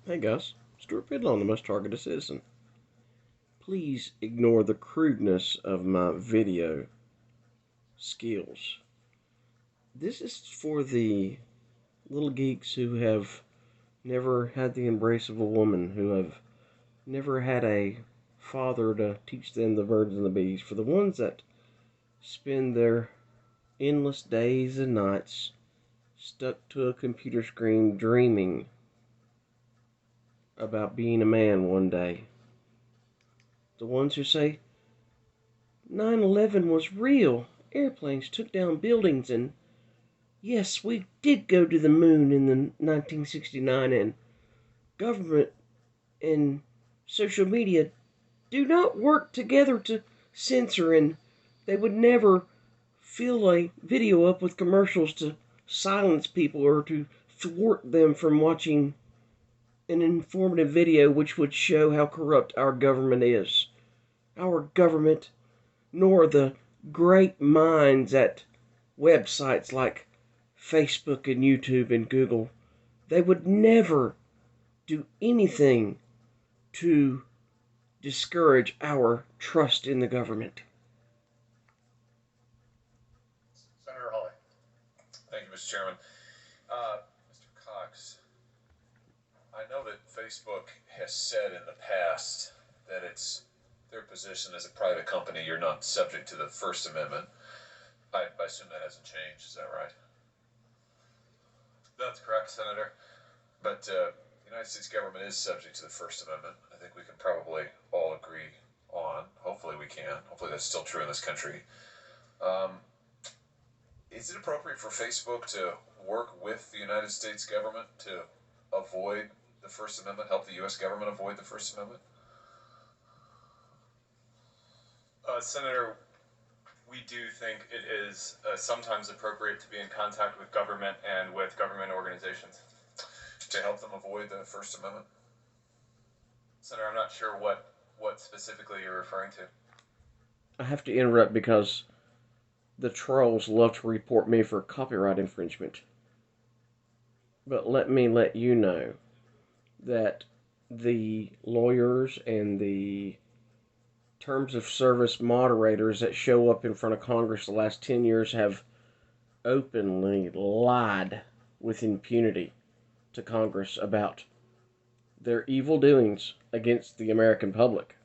Hey guys, Stuart Fiddle on the Most Targeted Citizen. Please ignore the crudeness of my video skills. This is for the little geeks who have never had the embrace of a woman, who have never had a father to teach them the birds and the bees, for the ones that spend their endless days and nights stuck to a computer screen dreaming about being a man one day. The ones who say 9/11 was real. Airplanes took down buildings, and yes, we did go to the moon in the 1969, and government and social media do not work together to censor, and they would never fill a video up with commercials to silence people or to thwart them from watching an informative video which would show how corrupt our government is. Our government, nor the great minds at websites like Facebook and YouTube and Google, they would never do anything to discourage our trust in the government. Senator Hawley. Thank you, Mr. Chairman. Mr. Cox, I know that Facebook has said in the past that it's their position as a private company, you're not subject to the First Amendment. I assume that hasn't changed, is that right? That's correct, Senator. But the United States government is subject to the First Amendment. I think we can probably all agree on. Hopefully we can. Hopefully that's still true in this country. Is it appropriate for Facebook to work with the United States government to avoid the First Amendment, help the U.S. government avoid the First Amendment? Senator, we do think it is sometimes appropriate to be in contact with government and with government organizations. To help them avoid the First Amendment? Senator, I'm not sure what specifically you're referring to. I have to interrupt because the trolls love to report me for copyright infringement. But let me let you know that the lawyers and the terms of service moderators that show up in front of Congress the last 10 years have openly lied with impunity to Congress about their evil doings against the American public.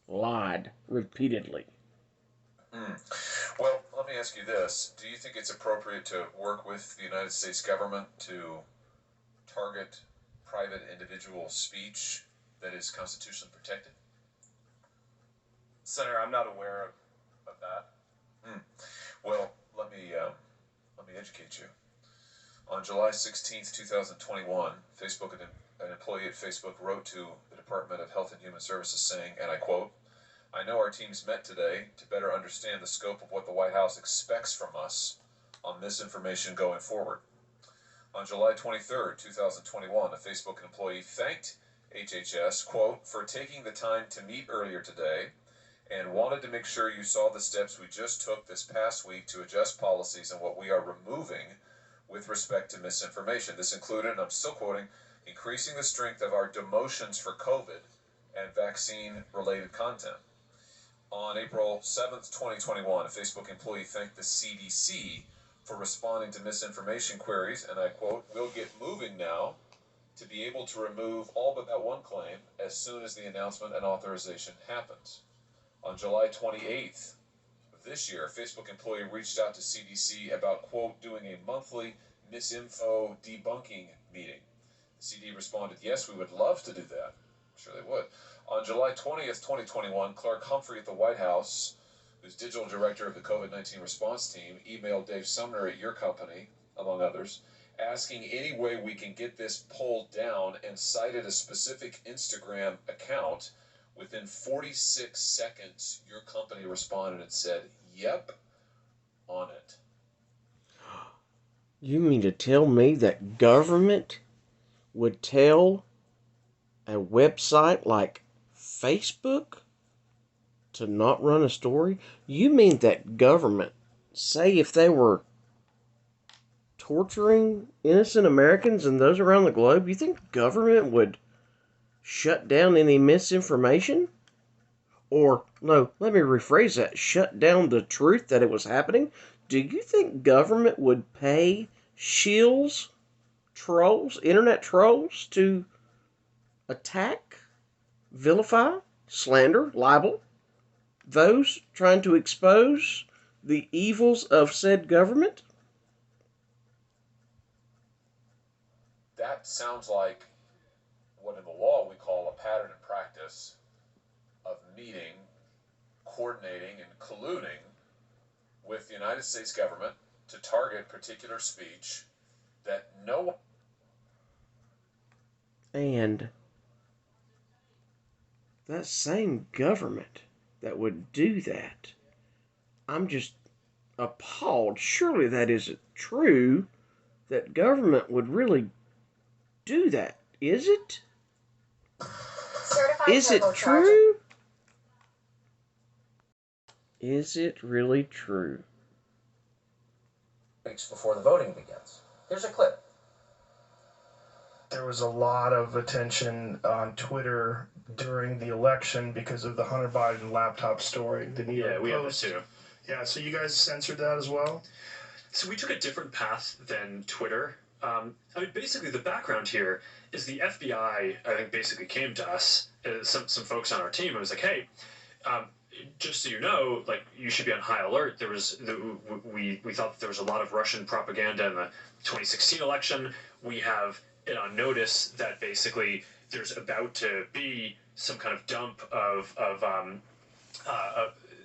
Lied repeatedly. Well, let me ask you this. Do you think it's appropriate to work with the United States government to target private individual speech that is constitutionally protected? Senator, I'm not aware of that. Well, let me educate you. On July 16th, 2021, an employee at Facebook wrote to the Department of Health and Human Services saying, and I quote, "I know our teams met today to better understand the scope of what the White House expects from us on misinformation going forward." On July 23rd, 2021, a Facebook employee thanked HHS, quote, "for taking the time to meet earlier today and wanted to make sure you saw the steps we just took this past week to adjust policies and what we are removing with respect to misinformation. This included," and I'm still quoting, "increasing the strength of our demotions for COVID and vaccine-related content." On April 7th, 2021, a Facebook employee thanked the CDC for responding to misinformation queries, and I quote, "We'll get moving now to be able to remove all but that one claim as soon as the announcement and authorization happens." On July 28th of this year, a Facebook employee reached out to CDC about, quote, "doing a monthly misinfo debunking meeting." The CD responded, "Yes, we would love to do that." I'm sure they would. On July 20th, 2021, Clark Humphrey at the White House, who's digital director of the COVID-19 response team, emailed Dave Sumner at your company, among others, asking any way we can get this pulled down, and cited a specific Instagram account. Within 46 seconds, your company responded and said, "Yep, on it." You mean to tell me that government would tell a website like Facebook to not run a story? You mean that government, say if they were torturing innocent Americans and those around the globe, you think the government would shut down any misinformation? Or, no, let me rephrase that. Shut down the truth that it was happening? Do you think government would pay shills, trolls, internet trolls, to attack, vilify, slander, libel those trying to expose the evils of said government? That sounds like what in the law we call a pattern and practice of meeting, coordinating, and colluding with the United States government to target particular speech that no one. And that same government that would do that, I'm just appalled. Surely that isn't true that government would really do that, is it? Is it true? Is it really true? Weeks before the voting begins. Here's a clip. There was a lot of attention on Twitter during the election because of the Hunter Biden laptop story. The New York we have Post. this too. Yeah, so you guys censored that as well? So we took a different path than Twitter. Basically, the background here is the FBI, I think, basically came to us, some folks on our team, and was like, hey, just so you know, like, you should be on high alert. We thought that there was a lot of Russian propaganda in the 2016 election. We have it on notice that basically there's about to be some kind of dump of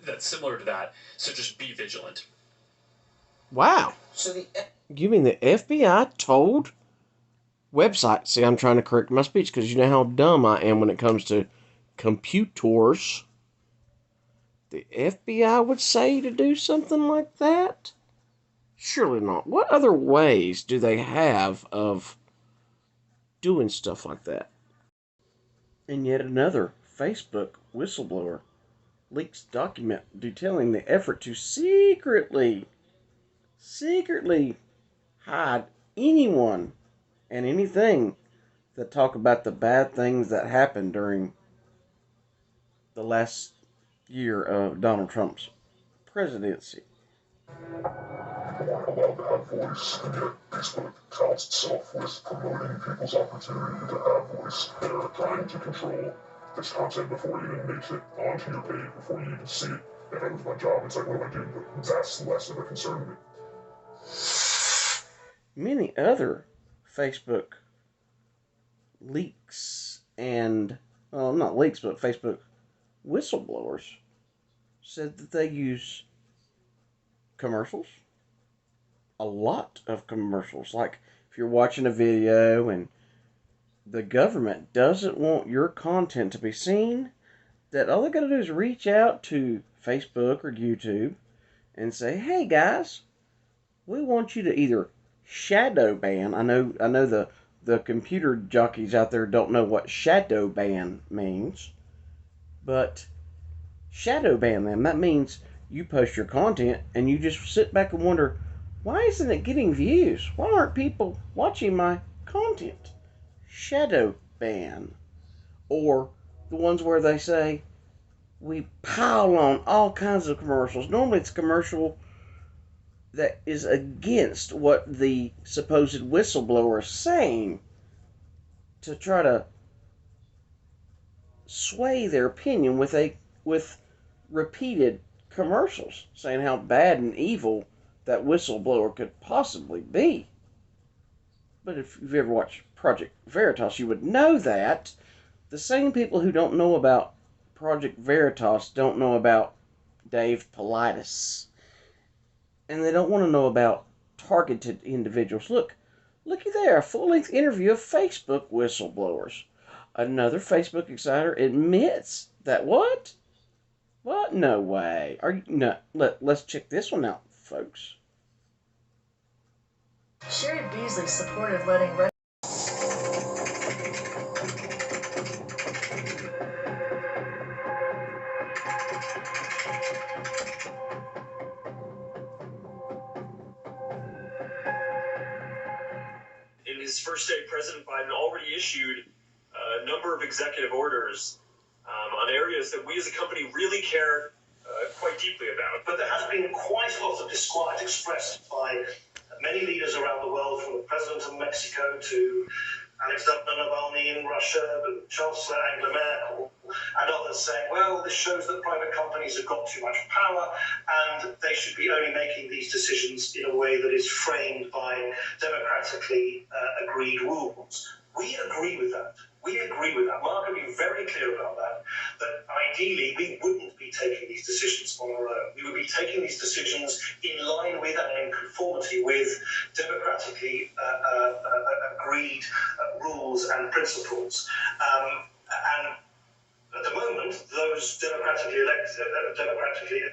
that's similar to that. So just be vigilant. Wow. So You mean the FBI told websites? See, I'm trying to correct my speech because you know how dumb I am when it comes to computers. The FBI would say to do something like that? Surely not. What other ways do they have of doing stuff like that? And yet another Facebook whistleblower leaks document detailing the effort to secretly hide anyone and anything that talk about the bad things that happened during the last year of Donald Trump's presidency. People aren't allowed to have voice, and yet Facebook touts itself with promoting people's opportunity to have voice. They're trying to control this content before it even makes it onto your page, before you even see it. If I lose my job, it's like, what do I do? But that's less of a concern to me. Many other Facebook leaks and, well, not leaks, but Facebook whistleblowers said that they use commercials. A lot of commercials. Like if you're watching a video and the government doesn't want your content to be seen, that all they gotta do is reach out to Facebook or YouTube and say, hey guys, we want you to either shadow ban. I know the computer jockeys out there don't know what shadow ban means, but shadow ban them. That means you post your content and you just sit back and wonder, why isn't it getting views? Why aren't people watching my content? Shadow ban. Or the ones where they say, we pile on all kinds of commercials. Normally it's a commercial that is against what the supposed whistleblower is saying to try to sway their opinion with repeated commercials saying how bad and evil that whistleblower could possibly be. But if you've ever watched Project Veritas, you would know that the same people who don't know about Project Veritas don't know about Dave Paulides. And they don't want to know about targeted individuals. Looky there, a full-length interview of Facebook whistleblowers. Another Facebook insider admits that what? What? No way. No? Let's check this one out, folks. Sherry Beasley supported letting first day, President Biden already issued a number of executive orders on areas that we as a company really care quite deeply about. But there has been quite a lot of disquiet expressed by many leaders around the world, from the President of Mexico to Alexander Navalny in Russia, the Chancellor Angela Merkel, and others saying, well, this shows that private companies have got too much power and they should be only making these decisions in a way that is framed by democratically agreed rules. We agree with that. We agree with that. Mark will be very clear about that ideally we wouldn't be taking these decisions on our own. We would be taking these decisions in line with and in conformity with democratically agreed rules and principles. And at the moment, those democratically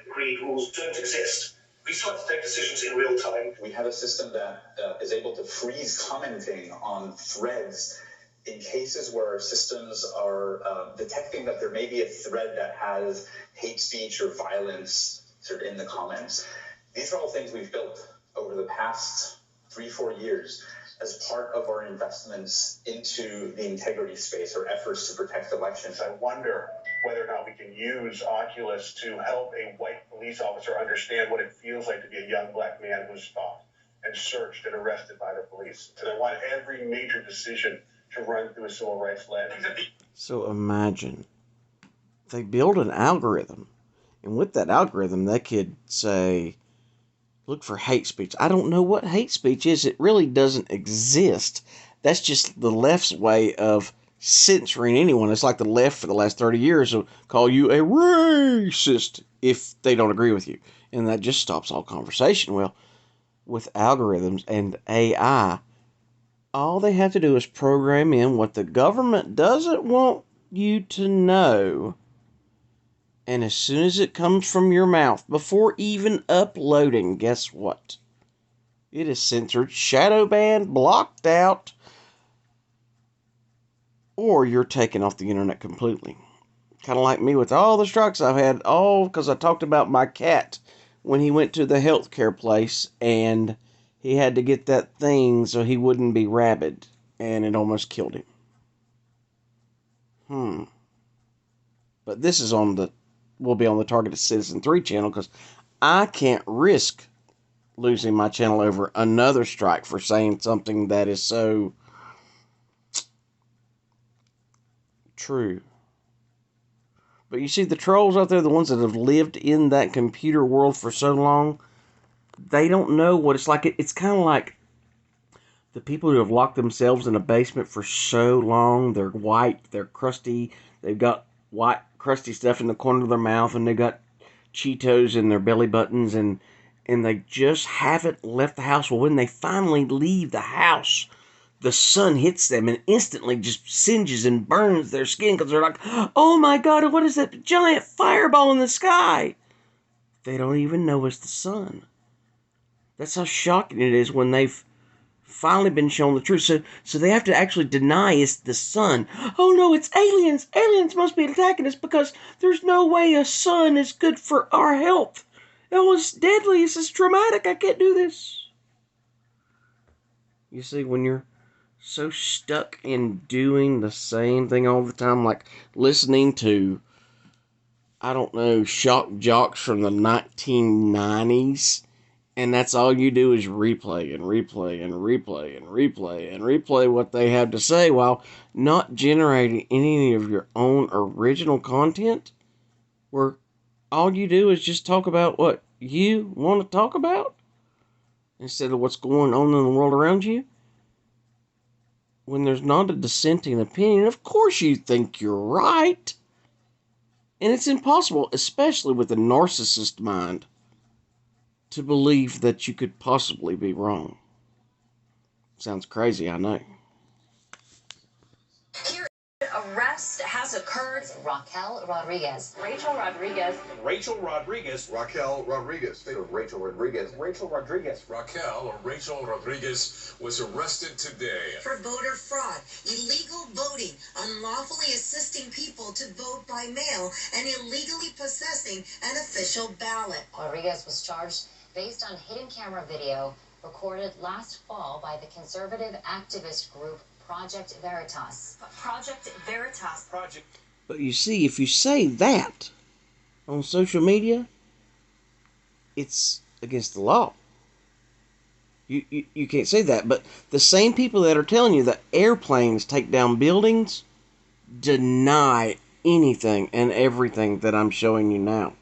agreed rules don't exist. We still have to take decisions in real time. We have a system that is able to freeze commenting on threads in cases where our systems are detecting that there may be a thread that has hate speech or violence sort of in the comments. These are all things we've built over the past 3-4 years as part of our investments into the integrity space or efforts to protect elections. I wonder whether or not we can use Oculus to help a white police officer understand what it feels like to be a young black man who's stopped and searched and arrested by the police. So I want every major decision to run through a civil rights lens. So imagine they build an algorithm, and with that algorithm, they could say, look for hate speech. I don't know what hate speech is. It really doesn't exist. That's just the left's way of censoring anyone. It's like the left for the last 30 years will call you a racist if they don't agree with you. And that just stops all conversation. Well, with algorithms and AI, all they have to do is program in what the government doesn't want you to know. And as soon as it comes from your mouth, before even uploading, guess what? It is censored, shadow banned, blocked out, or you're taken off the internet completely. Kind of like me with all the strikes I've had, all because I talked about my cat when he went to the healthcare place and he had to get that thing so he wouldn't be rabid, and it almost killed him. But this is will be on the Targeted Citizen 3 channel, because I can't risk losing my channel over another strike for saying something that is so true. But you see, the trolls out there, the ones that have lived in that computer world for so long, they don't know what it's like. It's kind of like the people who have locked themselves in a basement for so long. They're white, they're crusty, they've got white crusty stuff in the corner of their mouth, and they got Cheetos in their belly buttons, and they just haven't left the house. Well, when they finally leave the house, the sun hits them and instantly just singes and burns their skin, because they're like, oh my God, what is that giant fireball in the sky? They don't even know it's the sun. That's how shocking it is when they've finally been shown the truth. So they have to actually deny it's the sun. Oh no, it's aliens. Aliens must be attacking us because there's no way a sun is good for our health. Oh, it's deadly. This is traumatic. I can't do this. You see, when you're so stuck in doing the same thing all the time, like listening to, I don't know, shock jocks from the 1990s, and that's all you do is replay and replay and replay and replay and replay what they have to say while not generating any of your own original content, where all you do is just talk about what you want to talk about instead of what's going on in the world around you. When there's not a dissenting opinion, of course you think you're right. And it's impossible, especially with a narcissist mind, to believe that you could possibly be wrong. Sounds crazy, I know. Here, arrest has occurred. Raquel Rodriguez. Rachel Rodriguez. Rachel Rodriguez. Raquel Rodriguez. Rachel Rodriguez. Rachel Rodriguez. Raquel, or Rachel Rodriguez, was arrested today for voter fraud, illegal voting, unlawfully assisting people to vote by mail, and illegally possessing an official ballot. Rodriguez was charged based on hidden camera video recorded last fall by the conservative activist group Project Veritas. Project Veritas. But you see, if you say that on social media, it's against the law. You can't say that. But the same people that are telling you that airplanes take down buildings deny anything and everything that I'm showing you now.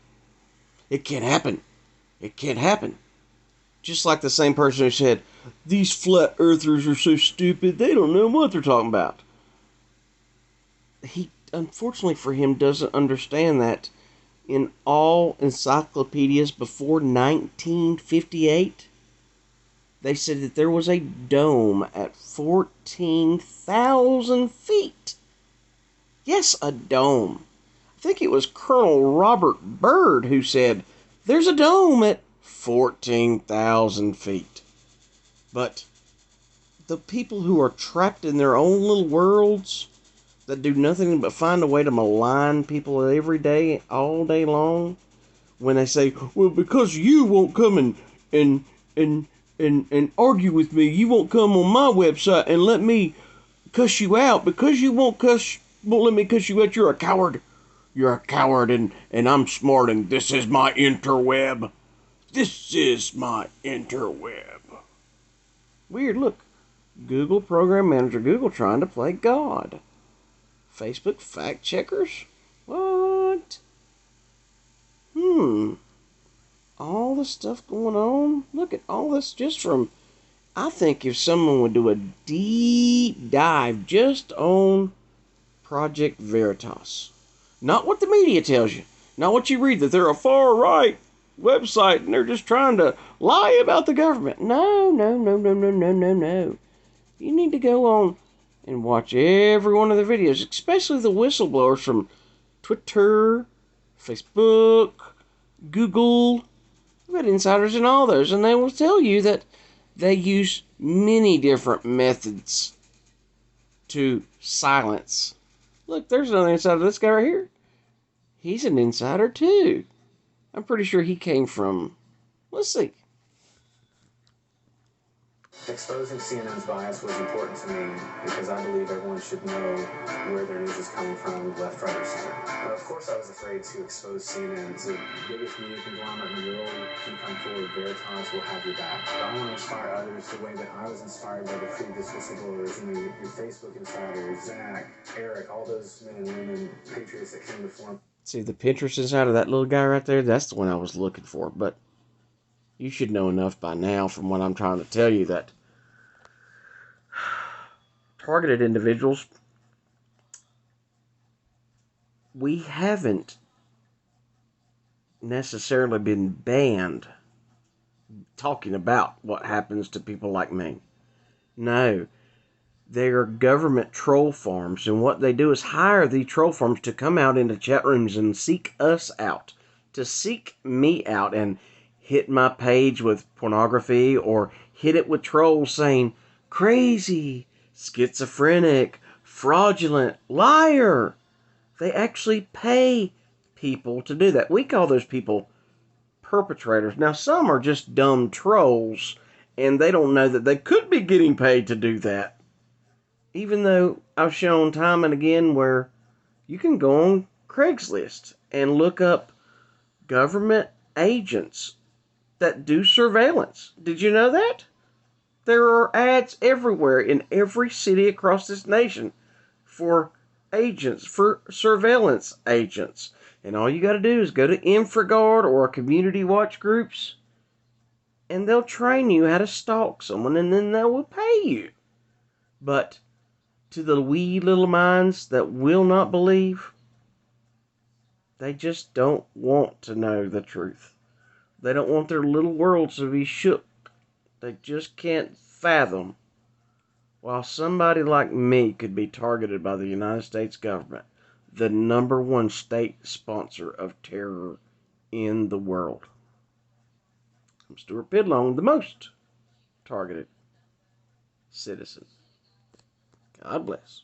It can't happen. It can't happen. Just like the same person who said, these flat earthers are so stupid, they don't know what they're talking about. He, unfortunately for him, doesn't understand that in all encyclopedias before 1958, they said that there was a dome at 14,000 feet. Yes, a dome. I think it was Colonel Robert Byrd who said, there's a dome at 14,000 feet. But the people who are trapped in their own little worlds that do nothing but find a way to malign people every day, all day long, when they say, well, because you won't come and argue with me, you won't come on my website and let me cuss you out, because you won't let me cuss you out, you're a coward. You're a coward, and I'm smart, and this is my interweb. This is my interweb. Weird, look. Google Program Manager, Google trying to play God. Facebook fact checkers? What? All the stuff going on? Look at all this just from... I think if someone would do a deep dive just on Project Veritas. Not what the media tells you. Not what you read, that they're a far-right website and they're just trying to lie about the government. No. You need to go on and watch every one of the videos, especially the whistleblowers from Twitter, Facebook, Google. We've got insiders in all those, and they will tell you that they use many different methods to silence. Look, there's another insider. This guy right here. He's an insider too. I'm pretty sure he came from... Let's see. Exposing CNN's bias was important to me because I believe everyone should know where their news is coming from, left, right, or center. Of course, I was afraid to expose CNN. It's the biggest media conglomerate in the world. If you come forward, Veritas will have your back. But I want to inspire others the way that I was inspired by the previous whistleblowers. You know, your Facebook insiders, Zach, Eric, all those men and women, patriots that came before him. See, the Pinterest insider, that little guy right there, that's the one I was looking for. But you should know enough by now from what I'm trying to tell you that targeted individuals, we haven't necessarily been banned talking about what happens to people like me. No, they are government troll farms, and what they do is hire the troll farms to come out into chat rooms and seek us out, to seek me out and hit my page with pornography or hit it with trolls saying, crazy, schizophrenic, fraudulent, liar. They actually pay people to do that. We call those people perpetrators. Now, some are just dumb trolls, and they don't know that they could be getting paid to do that. Even though I've shown time and again where you can go on Craigslist and look up government agents that do surveillance. Did you know that? There are ads everywhere in every city across this nation for agents, for surveillance agents. And all you got to do is go to InfraGard or community watch groups, and they'll train you how to stalk someone, and then they will pay you. But to the wee little minds that will not believe, they just don't want to know the truth. They don't want their little worlds to be shook. They just can't fathom while somebody like me could be targeted by the United States government, the #1 state sponsor of terror in the world. I'm Stuart Pidlong, the most targeted citizen. God bless.